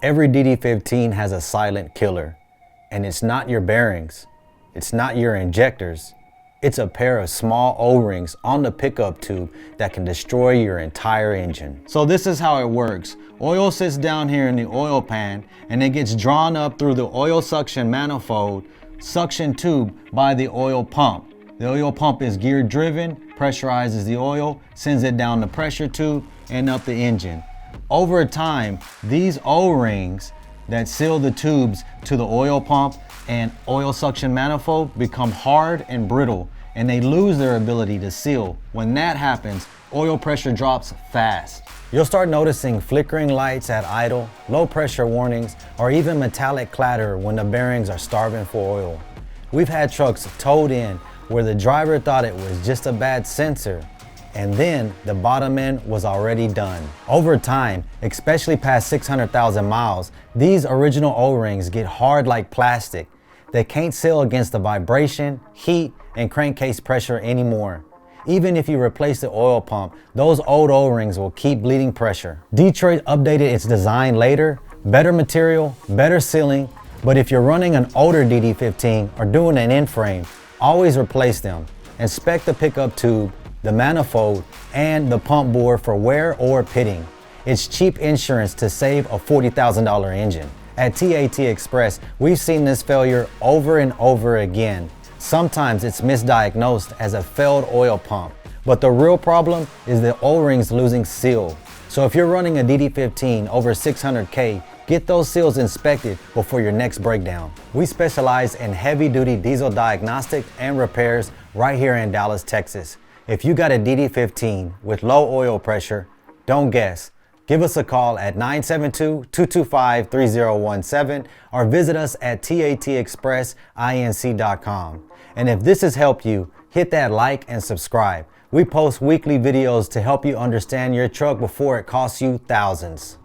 Every DD15 has a silent killer, and it's not your bearings, it's not your injectors, it's a pair of small O-rings on the pickup tube that can destroy your entire engine. So this is how it works. Oil sits down here in the oil pan and it gets drawn up through the oil suction manifold suction tube by the oil pump. The oil pump is gear driven, pressurizes the oil, sends it down the pressure tube and up the engine. Over time, these O-rings that seal the tubes to the oil pump and oil suction manifold become hard and brittle, and they lose their ability to seal. When that happens, oil pressure drops fast. You'll start noticing flickering lights at idle, low pressure warnings, or even metallic clatter when the bearings are starving for oil. We've had trucks towed in where the driver thought it was just a bad sensor, and then the bottom end was already done. Over time, especially past 600,000 miles, these original O-rings get hard like plastic. They can't seal against the vibration, heat, and crankcase pressure anymore. Even if you replace the oil pump, those old O-rings will keep bleeding pressure. Detroit updated its design later, better material, better sealing, but if you're running an older DD15 or doing an in-frame, always replace them. Inspect the pickup tube, the manifold, and the pump bore for wear or pitting. It's cheap insurance to save a $40,000 engine. At TAT Express, we've seen this failure over and over again. Sometimes it's misdiagnosed as a failed oil pump, but the real problem is the O-rings losing seal. So if you're running a DD15 over 600K, get those seals inspected before your next breakdown. We specialize in heavy-duty diesel diagnostics and repairs right here in Dallas, Texas. If you got a DD15 with low oil pressure, don't guess. Give us a call at 972-225-3017 or visit us at tatexpressinc.com. And if this has helped you, hit that like and subscribe. We post weekly videos to help you understand your truck before it costs you thousands.